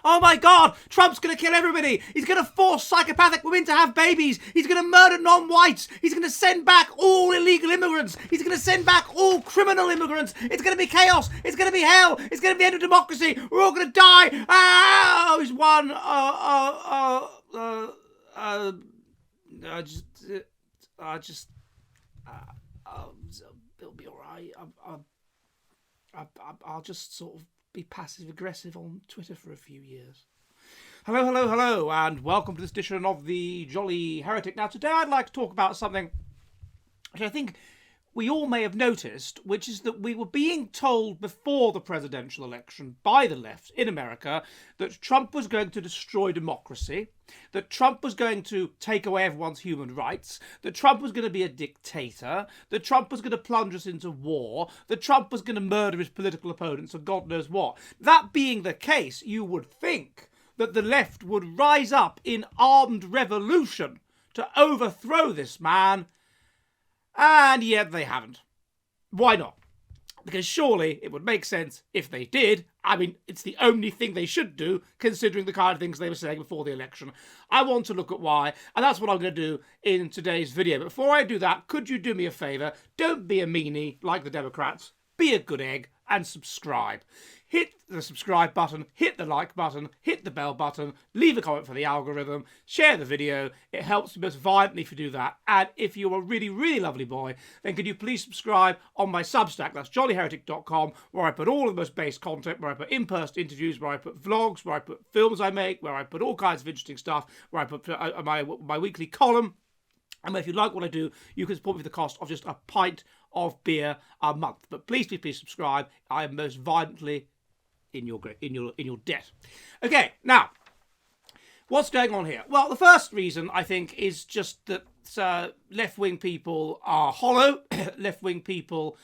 Oh my God, Trump's going to kill everybody. He's going to force psychopathic women to have babies. He's going to murder non-whites. He's going to send back all illegal immigrants. He's going to send back all criminal immigrants. It's going to be chaos. It's going to be hell. It's going to be the end of democracy. We're all going to die. Oh, he's won. It'll be all right. I'll just sort of be passive-aggressive on Twitter for a few years. Hello, and welcome to this edition of the Jolly Heretic. Now, today I'd like to talk about something which I think we all may have noticed, which is that we were being told before the presidential election by the left in America that Trump was going to destroy democracy, that Trump was going to take away everyone's human rights, that Trump was going to be a dictator, that Trump was going to plunge us into war, that Trump was going to murder his political opponents and God knows what. That being the case, you would think that the left would rise up in armed revolution to overthrow this man, and yet they haven't. Why not? Because surely it would make sense if they did. I mean, it's the only thing they should do, considering the kind of things they were saying before the election. I want to look at why, and that's what I'm going to do in today's video. But before I do that, could you do me a favour? Don't be a meanie like the Democrats. Be a good egg and subscribe. Hit the subscribe button, hit the like button, hit the bell button, leave a comment for the algorithm, share the video. It helps me most violently if you do that. And if you're a really, really lovely boy, then could you please subscribe on my Substack? That's jollyheretic.com, where I put all of the most base content, where I put in-person interviews, where I put vlogs, where I put films I make, where I put all kinds of interesting stuff, where I put my weekly column. And if you like what I do, you can support me for the cost of just a pint of beer a month. But please subscribe. I am most violently in your debt. Okay, now, what's going on here? Well, the first reason, I think, is just that left-wing people are hollow, left-wing people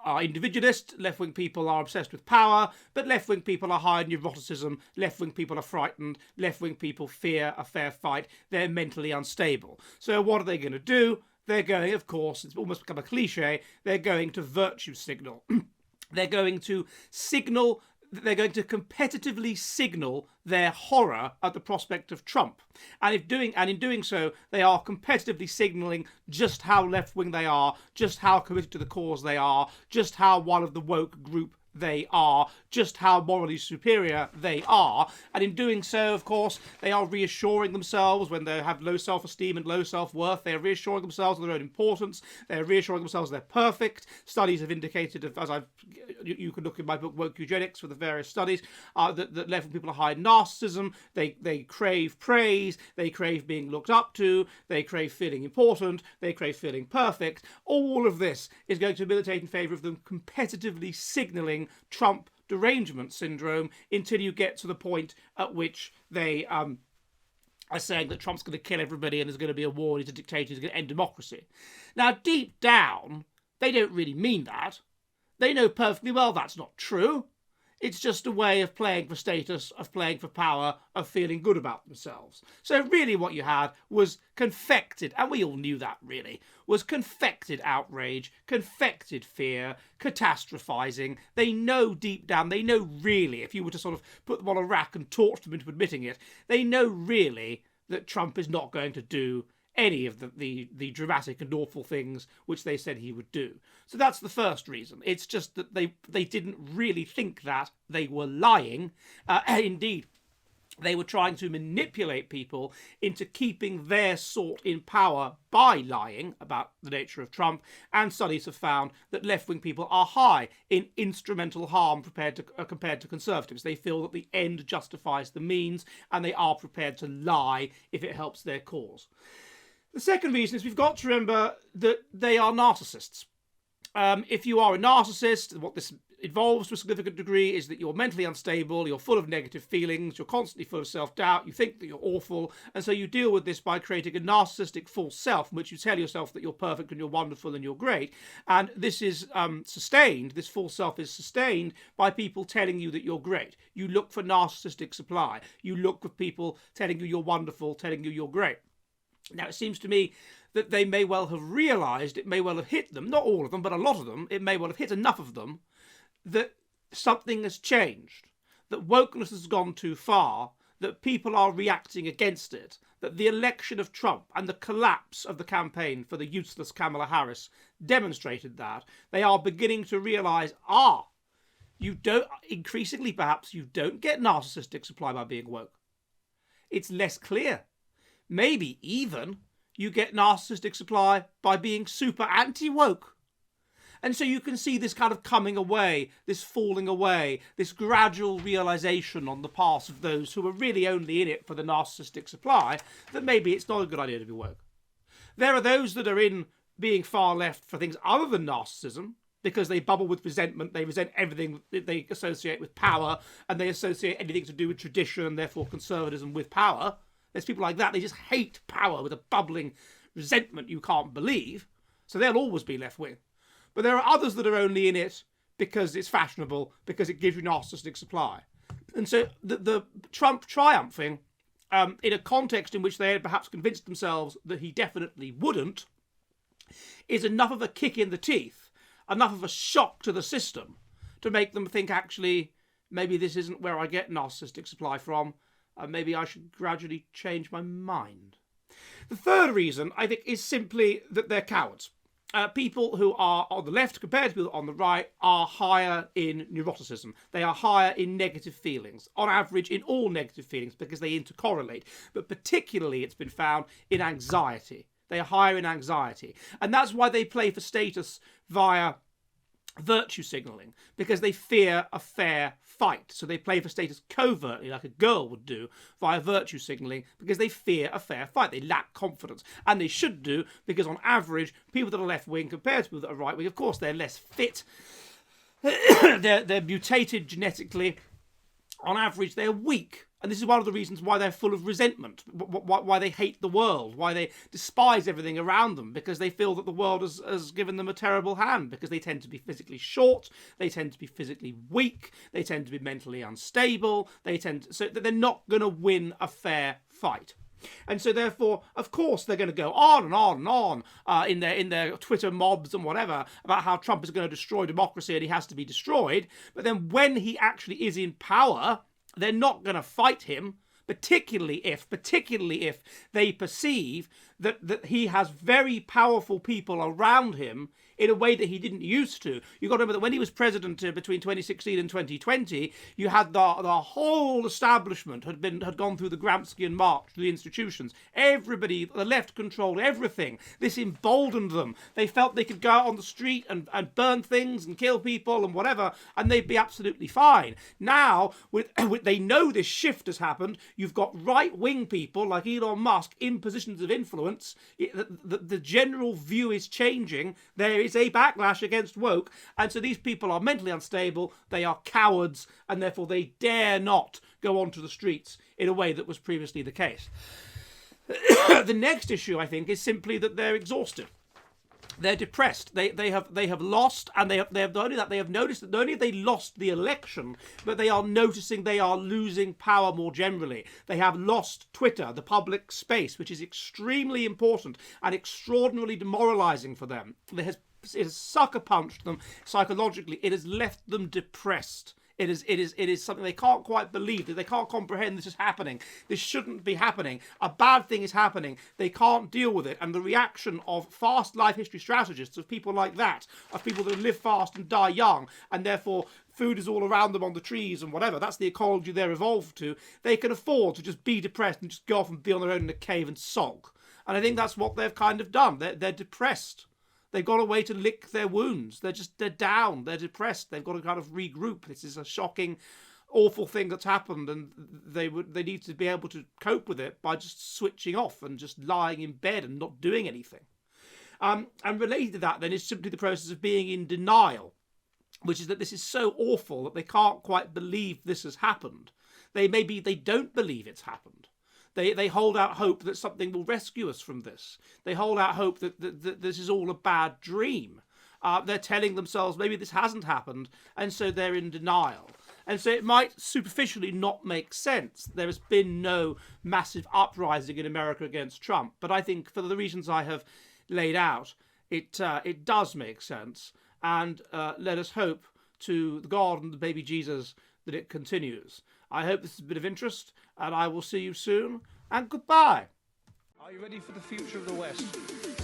are individualist, left-wing people are obsessed with power, but left-wing people are high in neuroticism, left-wing people are frightened, left-wing people fear a fair fight, they're mentally unstable. So what are they going to do? They're going, of course, it's almost become a cliche, they're going to virtue signal. They're going to competitively signal their horror at the prospect of Trump. And in doing so, they are competitively signalling just how left-wing they are, just how committed to the cause they are, just how one of the woke group they are, just how morally superior they are. And in doing so, of course, they are reassuring themselves when they have low self-esteem and low self-worth. They are reassuring themselves of their own importance. They're reassuring themselves they're perfect. Studies have indicated, you can look in my book, Woke Eugenics, for the various studies, that left people are high in narcissism. They crave praise. They crave being looked up to. They crave feeling important. They crave feeling perfect. All of this is going to militate in favour of them competitively signalling Trump derangement syndrome until you get to the point at which they are saying that Trump's going to kill everybody and there's going to be a war, he's a dictator, he's going to end democracy. Now, deep down, they don't really mean that. They know perfectly well that's not true. It's just a way of playing for status, of playing for power, of feeling good about themselves. So really what you had was confected, and we all knew that really, was confected outrage, confected fear, catastrophizing. They know deep down, they know really, if you were to sort of put them on a rack and torch them into admitting it, they know really that Trump is not going to do any of the dramatic and awful things which they said he would do. So that's the first reason. It's just that they didn't really think that. They were lying. Indeed, they were trying to manipulate people into keeping their sort in power by lying about the nature of Trump. And studies have found that left-wing people are high in instrumental harm compared to conservatives. They feel that the end justifies the means, and they are prepared to lie if it helps their cause. The second reason is we've got to remember that they are narcissists. If you are a narcissist, what this involves to a significant degree is that you're mentally unstable, you're full of negative feelings, you're constantly full of self-doubt, you think that you're awful, and so you deal with this by creating a narcissistic false self in which you tell yourself that you're perfect and you're wonderful and you're great. And this is sustained, this false self is sustained by people telling you that you're great. You look for narcissistic supply. You look for people telling you you're wonderful, telling you you're great. Now, it seems to me that they may well have realised, it may well have hit them, not all of them, but a lot of them, it may well have hit enough of them, that something has changed. that wokeness has gone too far, that people are reacting against it, that the election of Trump and the collapse of the campaign for the useless Kamala Harris demonstrated that. They are beginning to realise, you don't, increasingly perhaps, you don't get narcissistic supply by being woke. It's less clear. Maybe even you get narcissistic supply by being super anti-woke. And so you can see this kind of coming away, this falling away, this gradual realisation on the part of those who are really only in it for the narcissistic supply, that maybe it's not a good idea to be woke. There are those that are in being far left for things other than narcissism, because they bubble with resentment, they resent everything that they associate with power, and they associate anything to do with tradition and therefore conservatism with power. There's people like that, they just hate power with a bubbling resentment you can't believe, so they'll always be left-wing. But there are others that are only in it because it's fashionable, because it gives you narcissistic supply. And so the Trump triumphing, in a context in which they had perhaps convinced themselves that he definitely wouldn't, is enough of a kick in the teeth, enough of a shock to the system, to make them think, actually, maybe this isn't where I get narcissistic supply from, maybe I should gradually change my mind. The third reason, I think, is simply that they're cowards. People who are on the left compared to people on the right are higher in neuroticism. They are higher in negative feelings, on average in all negative feelings, because they intercorrelate. But particularly it's been found in anxiety. They are higher in anxiety. And that's why they play for status via virtue signalling, because they fear a fair fight. So they play for status covertly, like a girl would do, via virtue signalling, because they fear a fair fight. They lack confidence. And they should do, because on average, people that are left-wing compared to people that are right-wing, of course, they're less fit. they're mutated genetically. On average, they're weak. And this is one of the reasons why they're full of resentment, why they hate the world, why they despise everything around them, because they feel that the world has given them a terrible hand, because they tend to be physically short, they tend to be physically weak, they tend to be mentally unstable, so that they're not going to win a fair fight. And so therefore, of course, they're going to go on and on and on in their Twitter mobs and whatever about how Trump is going to destroy democracy and he has to be destroyed. But then when he actually is in power, they're not going to fight him, particularly if they perceive that he has very powerful people around him in a way that he didn't used to. You've got to remember that when he was president between 2016 and 2020, you had the whole establishment had gone through the Gramscian march through the institutions. Everybody, the left controlled everything. This emboldened them. They felt they could go out on the street and burn things and kill people and whatever, and they'd be absolutely fine. Now, they know this shift has happened. You've got right-wing people like Elon Musk in positions of influence. The general view is changing. There is a backlash against woke, and so these people are mentally unstable, they are cowards, and therefore they dare not go onto the streets in a way that was previously the case. The next issue, I think, is simply that they're exhausted. They're depressed. They have lost, and they have not only that, they have noticed that not only have they lost the election, but they are noticing they are losing power more generally. They have lost Twitter, the public space, which is extremely important and extraordinarily demoralizing for them. It has sucker punched them psychologically. It has left them depressed. It is something they can't quite believe, that they can't comprehend this is happening. This shouldn't be happening. A bad thing is happening. They can't deal with it. And the reaction of fast life history strategists, of people like that, of people that live fast and die young, and therefore food is all around them on the trees and whatever, that's the ecology they're evolved to, they can afford to just be depressed and just go off and be on their own in a cave and sulk. And I think that's what they've kind of done. They're depressed. They've got a way to lick their wounds. They're down. They're depressed. They've got to kind of regroup. This is a shocking, awful thing that's happened, and they need to be able to cope with it by just switching off and just lying in bed and not doing anything. And related to that, then, is simply the process of being in denial, which is that this is so awful that they can't quite believe this has happened. They don't believe it's happened. They hold out hope that something will rescue us from this. They hold out hope that this is all a bad dream. They're telling themselves maybe this hasn't happened, and so they're in denial. And so it might superficially not make sense. There has been no massive uprising in America against Trump, but I think for the reasons I have laid out, it does make sense. And let us hope to the God and the baby Jesus that it continues. I hope this is a bit of interest, and I will see you soon, and goodbye. Are you ready for the future of the West?